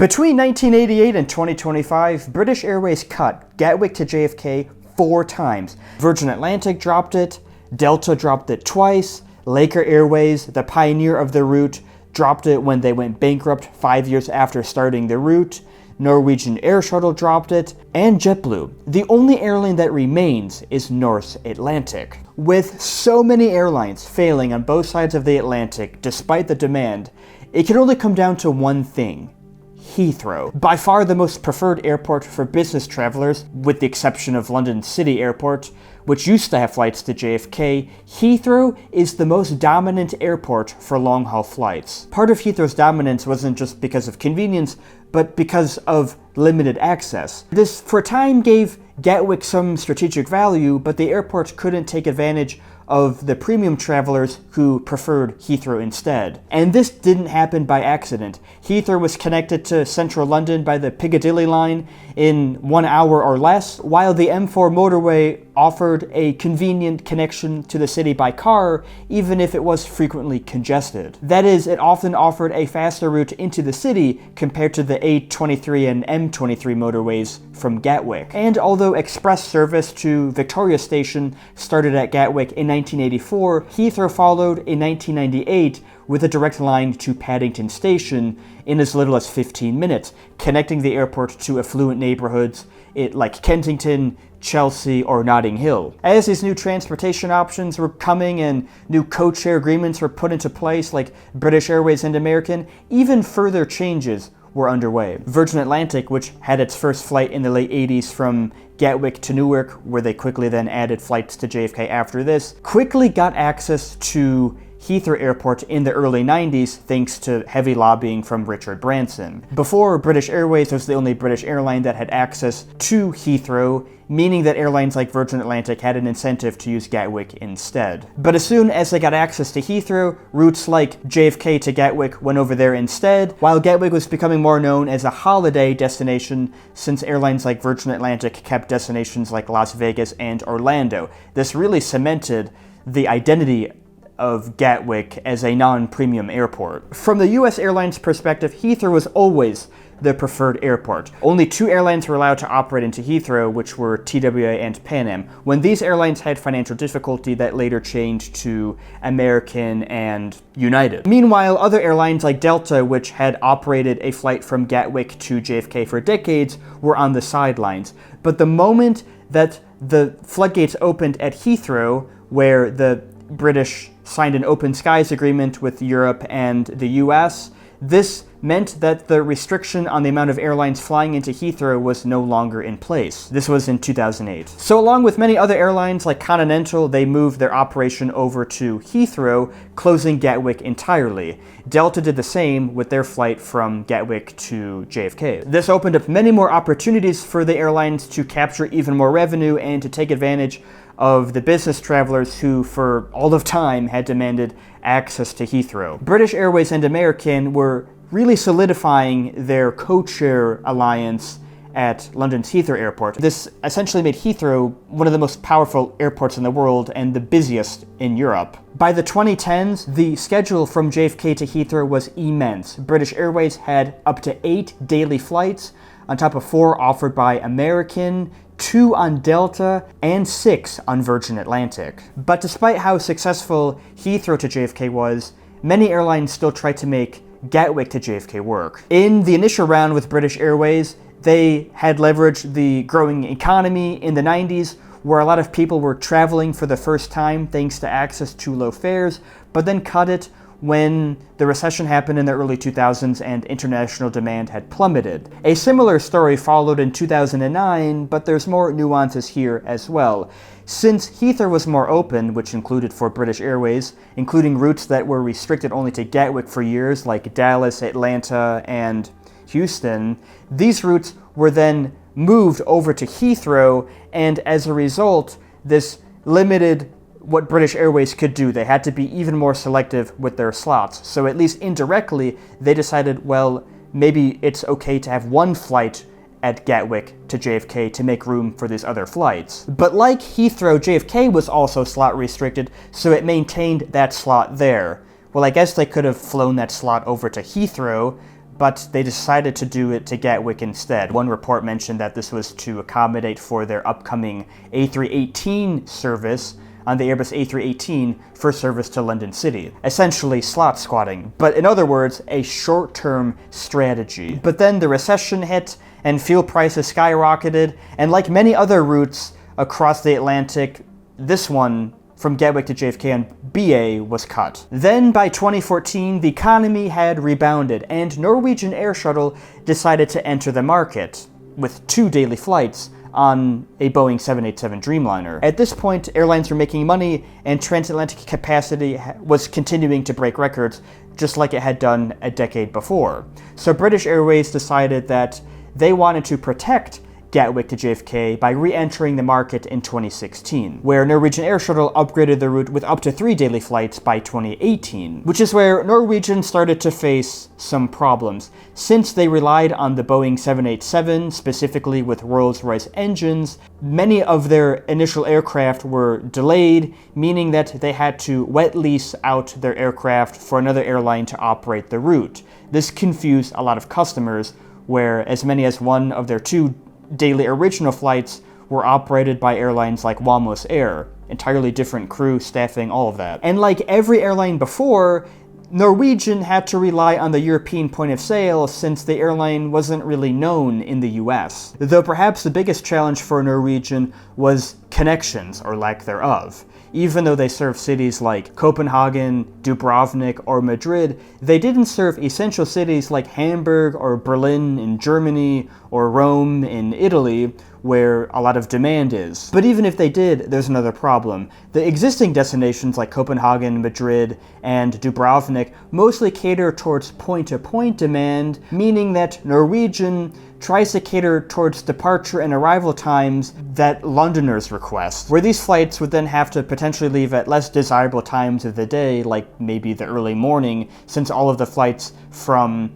Between 1988 and 2025, British Airways cut Gatwick to JFK 4 times. Virgin Atlantic dropped it, Delta dropped it twice, Laker Airways, the pioneer of the route, dropped it when they went bankrupt 5 years after starting the route, Norwegian Air Shuttle dropped it, and JetBlue. The only airline that remains is Norse Atlantic. With so many airlines failing on both sides of the Atlantic despite the demand, it can only come down to one thing: Heathrow. By far the most preferred airport for business travelers, with the exception of London City Airport, which used to have flights to JFK, Heathrow is the most dominant airport for long-haul flights. Part of Heathrow's dominance wasn't just because of convenience, but because of limited access. This, for a time, gave Gatwick some strategic value, but the airport couldn't take advantage of the premium travelers who preferred Heathrow instead. And this didn't happen by accident. Heathrow was connected to central London by the Piccadilly line in 1 hour or less, while the M4 motorway offered a convenient connection to the city by car, even if it was frequently congested. That is, it often offered a faster route into the city compared to the A23 and M23 motorways from Gatwick. And although express service to Victoria Station started at Gatwick in 1984, Heathrow followed in 1998 with a direct line to Paddington Station in as little as 15 minutes, connecting the airport to affluent neighborhoods like Kensington, Chelsea, or Notting Hill. As these new transportation options were coming and new code-share agreements were put into place, like British Airways and American, even further changes were underway. Virgin Atlantic, which had its first flight in the late 80s from Gatwick to Newark, where they quickly then added flights to JFK after this, quickly got access to Heathrow Airport in the early 90s thanks to heavy lobbying from Richard Branson. Before, British Airways was the only British airline that had access to Heathrow, meaning that airlines like Virgin Atlantic had an incentive to use Gatwick instead. But as soon as they got access to Heathrow, routes like JFK to Gatwick went over there instead, while Gatwick was becoming more known as a holiday destination since airlines like Virgin Atlantic kept destinations like Las Vegas and Orlando. This really cemented the identity of Gatwick as a non-premium airport. From the US airlines perspective, Heathrow was always the preferred airport. Only 2 airlines were allowed to operate into Heathrow, which were TWA and Pan Am. When these airlines had financial difficulty, that later changed to American and United. Meanwhile, other airlines like Delta, which had operated a flight from Gatwick to JFK for decades, were on the sidelines. But the moment that the floodgates opened at Heathrow, where the British signed an open skies agreement with Europe and the US, this meant that the restriction on the amount of airlines flying into Heathrow was no longer in place. This was in 2008. So along with many other airlines like Continental, they moved their operation over to Heathrow, closing Gatwick entirely. Delta did the same with their flight from Gatwick to JFK. This opened up many more opportunities for the airlines to capture even more revenue and to take advantage of the business travelers who, for all of time, had demanded access to Heathrow. British Airways and American were really solidifying their codeshare alliance at London's Heathrow Airport. This essentially made Heathrow one of the most powerful airports in the world and the busiest in Europe. By the 2010s, the schedule from JFK to Heathrow was immense. British Airways had up to 8 daily flights, on top of 4 offered by American, 2 on Delta, and 6 on Virgin Atlantic. But despite how successful Heathrow to JFK was, many airlines still tried to make Gatwick to JFK work. In the initial round with British Airways, they had leveraged the growing economy in the 90s, where a lot of people were traveling for the first time thanks to access to low fares, but then cut it when the recession happened in the early 2000s and international demand had plummeted. A similar story followed in 2009, but there's more nuances here as well. Since Heathrow was more open, which included for British Airways, including routes that were restricted only to Gatwick for years, like Dallas, Atlanta, and Houston, these routes were then moved over to Heathrow, and as a result, this limited what British Airways could do. They had to be even more selective with their slots. So at least indirectly, they decided, well, maybe it's okay to have 1 flight at Gatwick to JFK to make room for these other flights. But like Heathrow, JFK was also slot restricted, so it maintained that slot there. Well, I guess they could have flown that slot over to Heathrow, but they decided to do it to Gatwick instead. One report mentioned that this was to accommodate for their upcoming A318 service on the Airbus A318 for service to London City. Essentially slot squatting, but in other words, a short-term strategy. But then the recession hit and fuel prices skyrocketed, and like many other routes across the Atlantic, this one from Gatwick to JFK on BA was cut. Then by 2014, the economy had rebounded, and Norwegian Air Shuttle decided to enter the market with 2 daily flights on a Boeing 787 Dreamliner. At this point, airlines were making money, and transatlantic capacity was continuing to break records, just like it had done a decade before. So British Airways decided that they wanted to protect Gatwick to JFK by re-entering the market in 2016, where Norwegian Air Shuttle upgraded the route with up to 3 daily flights by 2018, which is where Norwegian started to face some problems. Since they relied on the Boeing 787, specifically with Rolls-Royce engines, many of their initial aircraft were delayed, meaning that they had to wet lease out their aircraft for another airline to operate the route. This confused a lot of customers, where as many as one of their 2 daily original flights were operated by airlines like Wamos Air. Entirely different crew, staffing, all of that. And like every airline before, Norwegian had to rely on the European point of sale since the airline wasn't really known in the US. Though perhaps the biggest challenge for Norwegian was connections, or lack thereof. Even though they served cities like Copenhagen, Dubrovnik, or Madrid, they didn't serve essential cities like Hamburg or Berlin in Germany, or Rome in Italy, where a lot of demand is. But even if they did, there's another problem. The existing destinations like Copenhagen, Madrid, and Dubrovnik mostly cater towards point-to-point demand, meaning that Norwegian tries to cater towards departure and arrival times that Londoners request, where these flights would then have to potentially leave at less desirable times of the day, like maybe the early morning, since all of the flights from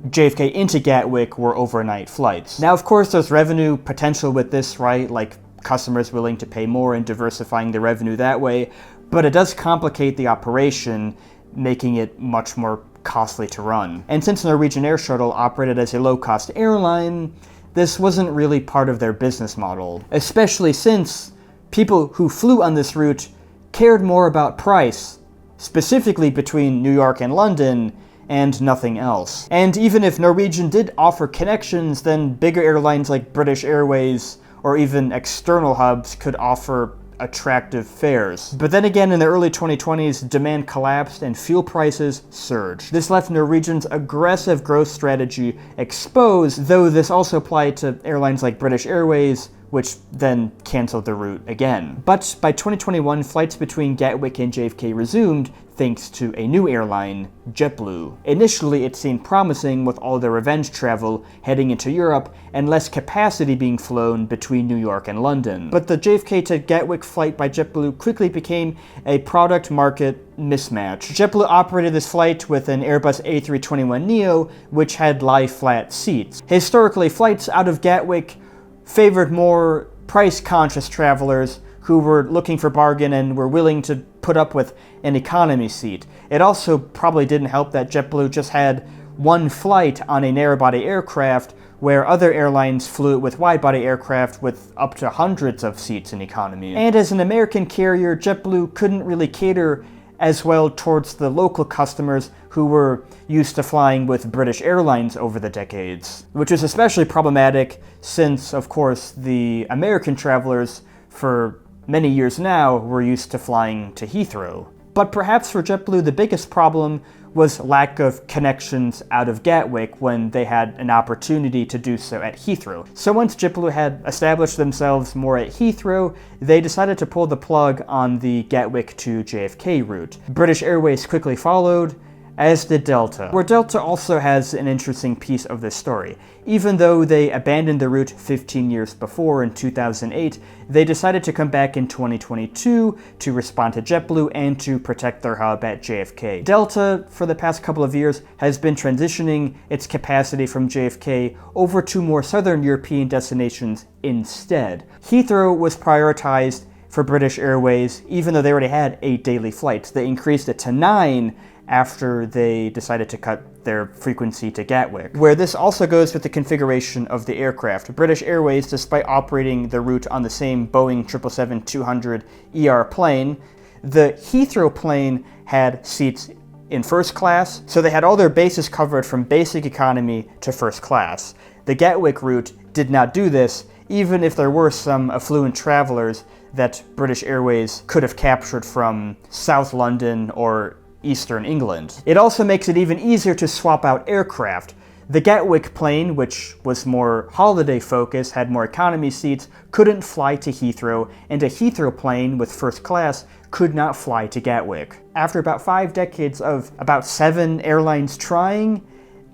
JFK into Gatwick were overnight flights. Now, of course, there's revenue potential with this, right? Like customers willing to pay more and diversifying the revenue that way, but it does complicate the operation, making it much more costly to run. And since Norwegian Air Shuttle operated as a low-cost airline, this wasn't really part of their business model, especially since people who flew on this route cared more about price, specifically between New York and London, and nothing else. And even if Norwegian did offer connections, then bigger airlines like British Airways or even external hubs could offer attractive fares. But then again, in the early 2020s, demand collapsed and fuel prices surged. This left Norwegian's aggressive growth strategy exposed, though this also applied to airlines like British Airways, which then canceled the route again. But by 2021, flights between Gatwick and JFK resumed, thanks to a new airline, JetBlue. Initially, it seemed promising with all the revenge travel heading into Europe and less capacity being flown between New York and London. But the JFK to Gatwick flight by JetBlue quickly became a product-market mismatch. JetBlue operated this flight with an Airbus A321neo, which had lie-flat seats. Historically, flights out of Gatwick favored more price-conscious travelers who were looking for bargain and were willing to put up with an economy seat. It also probably didn't help that JetBlue just had one flight on a narrow-body aircraft, where other airlines flew it with wide-body aircraft with up to hundreds of seats in economy. And as an American carrier, JetBlue couldn't really cater as well towards the local customers who were used to flying with British Airlines over the decades, which is especially problematic since, of course, the American travelers for many years now were used to flying to Heathrow. But perhaps for JetBlue, the biggest problem was lack of connections out of Gatwick when they had an opportunity to do so at Heathrow. So once JetBlue had established themselves more at Heathrow, they decided to pull the plug on the Gatwick to JFK route. British Airways quickly followed, as did Delta, where Delta also has an interesting piece of this story. Even though they abandoned the route 15 years before in 2008, they decided to come back in 2022 to respond to JetBlue and to protect their hub at JFK. Delta, for the past couple of years, has been transitioning its capacity from JFK over to more southern European destinations instead. Heathrow was prioritized for British Airways, even though they already had 8 daily flights. They increased it to 9 after they decided to cut their frequency to Gatwick. Where this also goes with the configuration of the aircraft. British Airways, despite operating the route on the same Boeing 777-200ER plane, the Heathrow plane had seats in first class, so they had all their bases covered from basic economy to first class. The Gatwick route did not do this, even if there were some affluent travelers that British Airways could have captured from South London or Eastern England. It also makes it even easier to swap out aircraft. The Gatwick plane, which was more holiday focused, had more economy seats, couldn't fly to Heathrow, and a Heathrow plane with first class could not fly to Gatwick. After about 5 decades of about 7 airlines trying,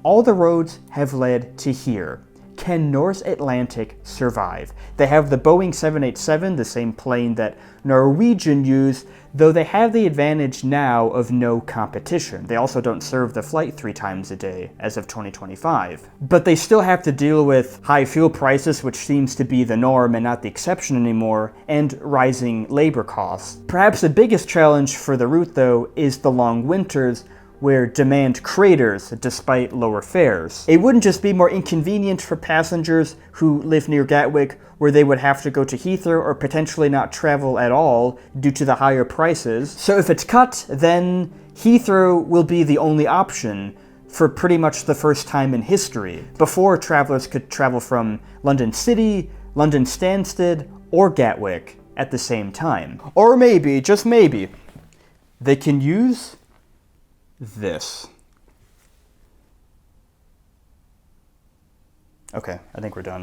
all the roads have led to here. Can Norse Atlantic survive? They have the Boeing 787, the same plane that Norwegian use, though they have the advantage now of no competition. They also don't serve the flight 3 times a day as of 2025. But they still have to deal with high fuel prices, which seems to be the norm and not the exception anymore, and rising labor costs. Perhaps the biggest challenge for the route, though, is the long winters, where demand craters despite lower fares. It wouldn't just be more inconvenient for passengers who live near Gatwick, where they would have to go to Heathrow or potentially not travel at all due to the higher prices. So if it's cut, then Heathrow will be the only option for pretty much the first time in history. Before, travelers could travel from London City, London Stansted, or Gatwick at the same time. Or maybe, just maybe, they can use this. Okay, I think we're done.